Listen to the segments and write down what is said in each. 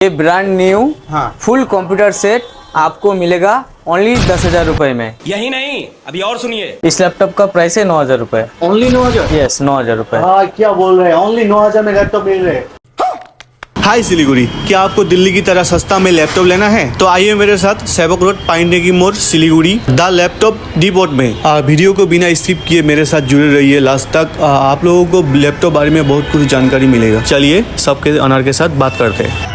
ये brand new हाँ। Full computer set आपको मिलेगा ओनली 10,000 रुपए में। यही नहीं, अभी और सुनिए। इस लैपटॉप का प्राइस है 9,000 रुपए। ओनली 9,000? यस 9,000 रुपए। हाँ, क्या बोल रहे हैं, ओनली 9,000 में लैपटॉप मिल रहे हैं। हाय सिलीगुड़ी, क्या आपको दिल्ली की तरह सस्ता में लैपटॉप लेना है तो आइए मेरे साथ सेवक रोड पाइंडेगी मोड़ सिलीगुड़ी द लैपटॉप डिपोट में। वीडियो को बिना स्किप किए मेरे साथ जुड़े रहिए लास्ट तक। आप लोगों को लैपटॉप बारे में बहुत कुछ जानकारी मिलेगा। चलिए सबके ऑनर के साथ बात करते हैं।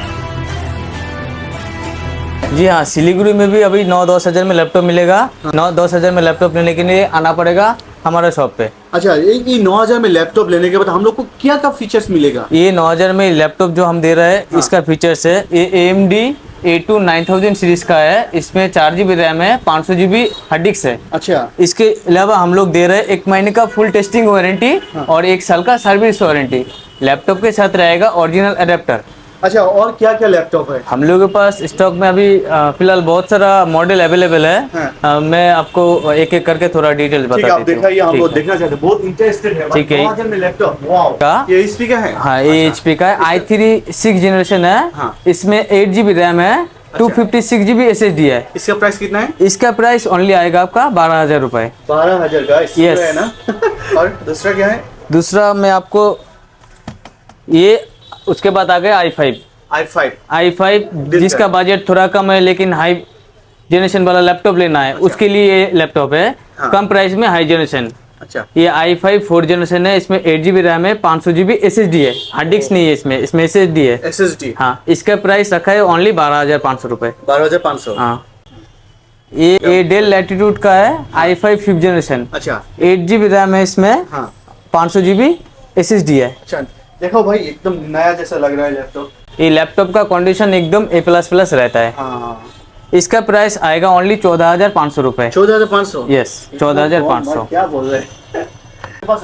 जी हाँ, सिलीगुड़ी में भी अभी 9-10 हज़ार में लैपटॉप मिलेगा। 9-10 हज़ार में लैपटॉप लेने के लिए आना पड़ेगा हमारे शॉप पे। अच्छा, ये 9,000 में लैपटॉप लेने के बाद हम लोग को क्या क्या फीचर्स मिलेगा? ये 9,000 में लैपटॉप जो हम दे रहे हैं इसका फीचर्स है, ये AMD A2 9000 सीरीज का है। इसमें 4 GB रैम है, 500 GB हार्ड डिस्क है। अच्छा, इसके अलावा हम लोग दे रहे हैं 1 महीने का फुल टेस्टिंग वारंटी और 1 साल का सर्विस वारंटी। लैपटॉप के साथ रहेगा ओरिजिनल अडेप्टर। अच्छा, और क्या क्या लैपटॉप है? हम लोगों के पास स्टॉक में अभी फिलहाल बहुत सारा मॉडल अवेलेबल है। मैं आपको एक एक करके थोड़ा डिटेल बता देता हूँ। आप दिखाइए, हम लोग देखना चाहते हैं, बहुत इंटरेस्टेड है। ठीक है। 9,000 में लैपटॉप, वाओ। का ये HP का है? हाँ, ये HP का है। i3 6 जनरेशन है। हाँ। इसमें 8 GB रैम है, 256 GB SSD है। इसका प्राइस कितना है? इसका प्राइस ओनली आएगा आपका 12,000 रुपए। 12,000 का Yes। है ना? और दूसरा क्या है? दूसरा मैं आपको ये उसके बाद आ गया i5 जिसका बजट थोड़ा कम है लेकिन हाई जनरेशन वाला लैपटॉप लेना है। उसके लिए ये लैपटॉप है। हाँ। कम प्राइस में हाई जनरेशन। अच्छा, ये i5 4 जनरेशन है। इसमें 8 GB रैम है, 500 GB SSD है। हार्ड डिस्क नहीं है इसमें SSD है। SSD। हाँ, इसका प्राइस रखा है ओनली 12,500 रुपए। 12,500। हाँ, ये डेल लैटिट्यूड का है, i5 5th जनरेशन। अच्छा, 8 GB रैम है इसमें, हाँ। 500 GB SSD है। अच्छा, देखो भाई, एकदम नया जैसा लग रहा है लैपटॉप। ये लैपटॉप का कंडीशन एकदम A++ रहता है। हाँ। इसका प्राइस आएगा ओनली 14,500 रुपए। 14,500? यस, 14,500। क्या बोल रहे हैं? पास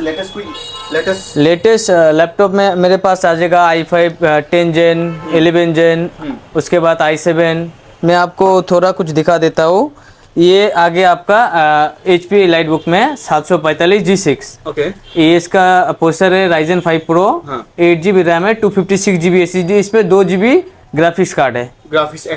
लेटेस्ट लैपटॉप में मेरे पास आ जाएगा i5 10 Gen 11 Gen, उसके बाद i7। मैं आपको थोड़ा कुछ दिखा देता हूँ। ये आगे आपका HP EliteBook में 745 G6। ओके। ये इसका प्रोसेसर है Ryzen 5 Pro। हाँ। 8 GB रैम है, 256 GB SSD। इसमें 2 GB ग्राफिक्स कार्ड है। ग्राफिक्स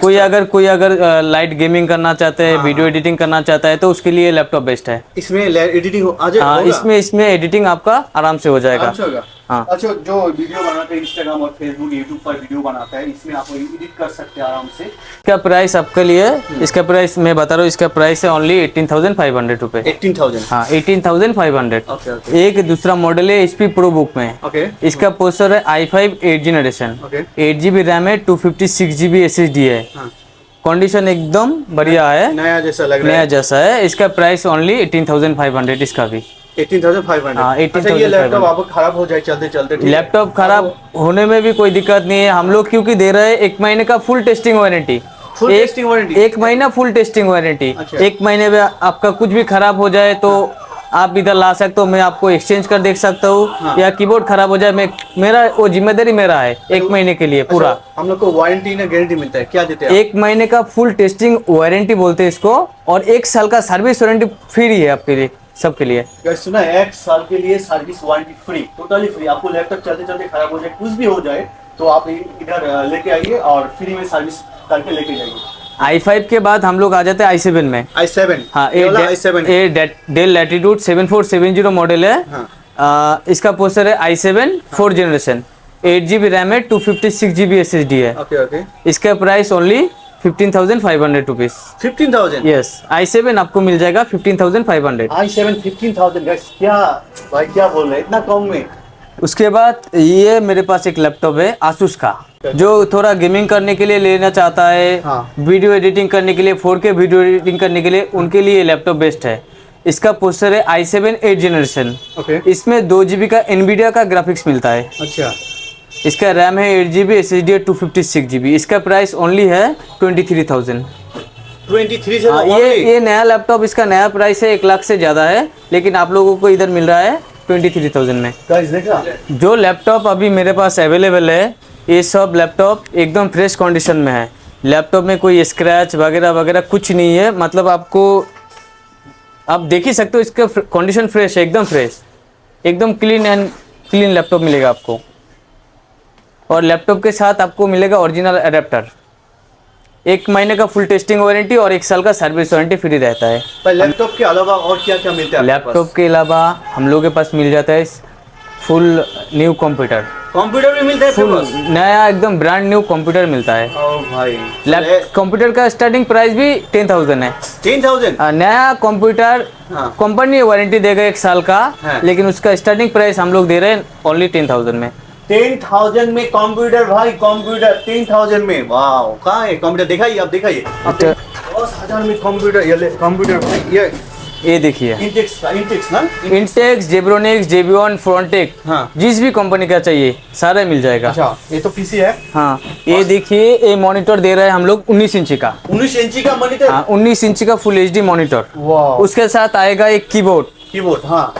कोई अगर लाइट गेमिंग करना चाहता है, वीडियो एडिटिंग करना चाहता है तो उसके लिए लैपटॉप बेस्ट है। इसमें एडिटिंग आ जाएगा? हाँ, इसमें एडिटिंग आपका आराम से हो जाएगा। अच्छा होगा। हाँ। अच्छा, जो वीडियो बनाते हैं इंस्टाग्राम और फेसबुक यूट्यूब पर वीडियो बनाता है, इसमें आप एडिट कर सकते हैं आराम से। इसका प्राइस आपके लिए, इसका प्राइस मैं बता रहा हूँ, इसका प्राइस है ओनली 18,500 रुपए। 18,000? हाँ, 18,500। ओके। एक दूसरा मॉडल है HP ProBook में। ओके। इसका प्रोसेसर है i5 8 generation. Okay. 8 GB RAM है, 256 GB SSD है। हाँ। कंडीशन एकदम बढ़िया है, नया जैसा लग रहा नया है। जैसा है। इसका प्राइस ओनली 18,500 इसका भी। 18,500? हाँ, 18,500। अच्छा, ये लैपटॉप आपको खराब हो जाए चलते चलते? लैपटॉप खराब होने में भी कोई दिक्कत नहीं है। हम लोग क्योंकि दे रहे हैं 1 महीने का full testing warranty. Testing warranty? 1 महीना फुल टेस्टिंग वारंटी। अच्छा। 1 महीने में आपका कुछ भी खराब हो जाए तो आप इधर ला सकते हो, मैं आपको एक्सचेंज कर देख सकता हूँ। हाँ। या कीबोर्ड खराब हो जाए, मेरा वो जिम्मेदारी मेरा है 1 महीने के लिए पूरा। अच्छा, हम लोग को वारंटी ना गारंटी मिलता है, क्या देते हैं? 1 महीने का फुल टेस्टिंग वारंटी बोलते हैं इसको, और 1 साल का सर्विस वारंटी फ्री है आपके लिए, सबके लिए। सुना है 1 साल के लिए service warranty free, totally free. आपको लैपटॉप चलते चलते खराब हो जाए, कुछ भी हो जाए तो आप इधर लेके आइए और फ्री में सर्विस करके लेके जाइए। i5 के बाद हम लोग आ जाते हैं i7 में। i7? हाँ, i7 डेल लैटिट्यूड 7470 मॉडल है। हाँ। इसका प्रोसेसर है i7 4 जनरेशन। 8 GB रैम है, 256 GB SSD है। Okay okay. इसका price only 15,500 rupees. 15,000? Yes, i7 आपको मिल जाएगा 15,500। i7 15,000 गाइस, क्या भाई क्या बोल रहे हैं इतना कम में? उसके बाद ये मेरे पास एक लैपटॉप है Asus का, जो थोड़ा गेमिंग करने के लिए लेना चाहता है। हाँ। वीडियो एडिटिंग करने के लिए, 4K वीडियो एडिटिंग करने के लिए, उनके लिए लैपटॉप बेस्ट है। इसका प्रोसेसर है i7 8 जनरेशन। ओके। इसमें 2 GB का NVIDIA का ग्राफिक्स मिलता है। अच्छा। इसका रैम है 8 GB, SSD है 256 GB। इसका प्राइस ओनली है 23,000। 23 से? हाँ, ये नया लैपटॉप, इसका नया प्राइस है 1 लाख से ज़्यादा है, लेकिन आप लोगों को इधर मिल रहा है 23,000 में। गाइस देखा, जो लैपटॉप अभी मेरे पास अवेलेबल है, ये सब लैपटॉप एकदम फ्रेश कंडीशन में है। लैपटॉप में कोई स्क्रैच वगैरह वगैरह कुछ नहीं है। मतलब आपको, आप देख ही सकते हो, इसका कंडीशन फ्रेश है, एकदम फ्रेश, एकदम क्लीन एंड क्लीन लैपटॉप मिलेगा आपको। और लैपटॉप के साथ आपको मिलेगा ओरिजिनल अडेप्टर। 1 महीने का फुल टेस्टिंग वारंटी और 1 साल का सर्विस वारंटी फ्री रहता है। पर लैपटॉप के अलावा और क्या क्या मिलता है आपके लैपटॉप के अलावा हम लोग के पास मिल जाता है फुल न्यू कंप्यूटर, पास? कंप्यूटर भी मिलता है आपके फुल पास? नया एकदम ब्रांड न्यू कंप्यूटर मिलता है। ओ भाई, कंप्यूटर का स्टार्टिंग प्राइस भी 10,000 है। 10,000? नया कंप्यूटर हाँ। कंपनी वारंटी देगा 1 साल का, हाँ। लेकिन उसका स्टार्टिंग प्राइस हम लोग दे रहे हैं ओनली 10,000 में। 10,000 में कंप्यूटर भाई, कंप्यूटर 10,000 में, वाह! कहाँ है कंप्यूटर? दिखाइए, आप दिखाइए। 10,000 में कंप्यूटर, ये ले कंप्यूटर भाई, ये देखिए, इंटेक्स ना? इंटेक्स, जेब्रोनिक्स, जेबियन, फ्रंटेक, हाँ। जिस भी कंपनी का चाहिए सारा मिल जाएगा। अच्छा, ये तो पीसी है। हाँ, ये देखिए, ये मॉनिटर दे रहे हैं हम लोग 19 इंची का। 19 इंची का मॉनिटर? हाँ, 19 इंची का फुल HD मॉनिटर। वाह! उसके साथ आएगा एक कीबोर्ड, हाँ।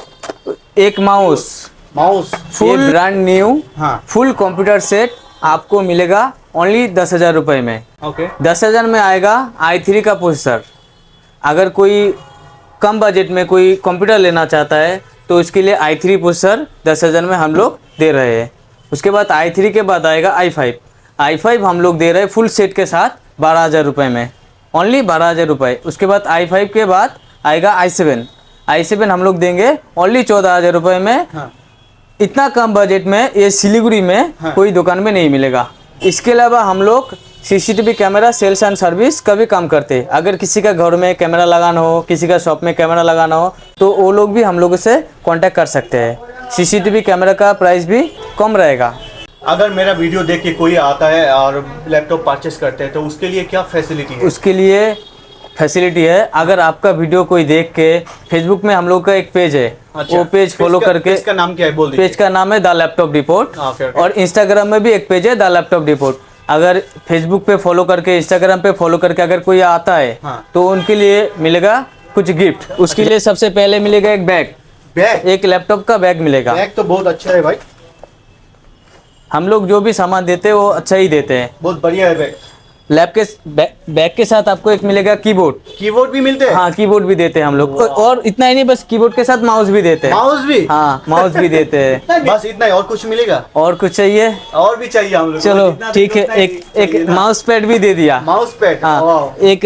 एक mouse, mouse full brand new, हाँ। फुल कंप्यूटर सेट आपको मिलेगा ओनली 10,000 रुपये में। ओके। 10,000 में आएगा i3 का प्रोसेसर। अगर कोई कम बजट में कोई कंप्यूटर लेना चाहता है तो इसके लिए i3 प्रोसेसर 10,000 में हम लोग दे रहे हैं। उसके बाद i3 के बाद आएगा i5 हम लोग दे रहे हैं फुल सेट के साथ 12,000 रुपये में, ओनली 12,000 रुपये। उसके बाद i5 के बाद आएगा i7 हम लोग देंगे ओनली 14,000 रुपये में। हाँ। इतना कम बजट में ये सिलीगुड़ी में कोई दुकान में नहीं मिलेगा। इसके अलावा हम लोग CCTV camera sales and service का भी काम करते हैं। अगर किसी का घर में कैमरा लगाना हो, किसी का शॉप में कैमरा लगाना हो, तो वो लोग भी हम लोगों से कांटेक्ट कर सकते हैं। CCTV कैमरा का प्राइस भी कम रहेगा। अगर मेरा वीडियो देख के कोई आता है और लैपटॉप परचेस करते हैं तो उसके लिए क्या फैसिलिटी है? उसके लिए फैसिलिटी है, अगर आपका वीडियो कोई देख के फेसबुक में हम लोग का एक पेज है, अच्छा, वो पेज फॉलो करके, पेज का नाम क्या है बोल दीजिए। पेज का नाम है द लैपटॉप रिपोर्ट। ओके। और इंस्टाग्राम में भी एक पेज है द लैपटॉप रिपोर्ट। अगर फेसबुक पे फॉलो करके, इंस्टाग्राम पे फॉलो करके अगर कोई आता है, हाँ। तो उनके लिए मिलेगा कुछ गिफ्ट। उसके लिए सबसे पहले मिलेगा एक बैग, एक लैपटॉप का बैग मिलेगा। बैग तो बहुत अच्छा है भाई, हम लोग जो भी सामान देते हैं वो अच्छा ही देते हैं। बहुत बढ़िया है बैग। बैग के साथ आपको एक मिलेगा कीबोर्ड भी मिलते हैं? हाँ, कीबोर्ड भी देते हैं हम लोग। और इतना ही नहीं, बस कीबोर्ड के साथ माउस भी देते हैं। माउस भी? हाँ, माउस भी देते हैं। बस इतना ही, और कुछ मिलेगा? और कुछ चाहिए? और भी चाहिए हम लोग। चलो ठीक है, एक माउस पैड भी दे दिया। माउस पैड, हाँ, एक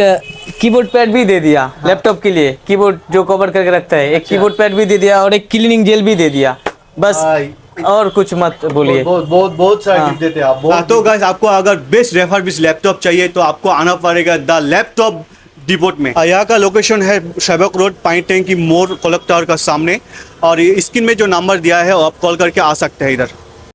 कीबोर्ड पैड भी दे दिया लैपटॉप के लिए, कीबोर्ड जो कवर करके रखता है। एक कीबोर्ड पैड भी दे दिया और एक क्लीनिंग जेल भी दे दिया। बस, और कुछ मत बोलिए। बहुत सारे गिफ्ट देते हैं आप। तो गाइस, आपको अगर बेस्ट रेफर्बिश्ड लैपटॉप चाहिए तो आपको आना पड़ेगा द लैपटॉप डिपोट में। यहाँ का लोकेशन है सेवक रोड, पाइन टैंकी मोड़, क्लॉक टावर का सामने। और स्क्रीन में जो नंबर दिया है वो आप कॉल करके आ सकते हैं इधर।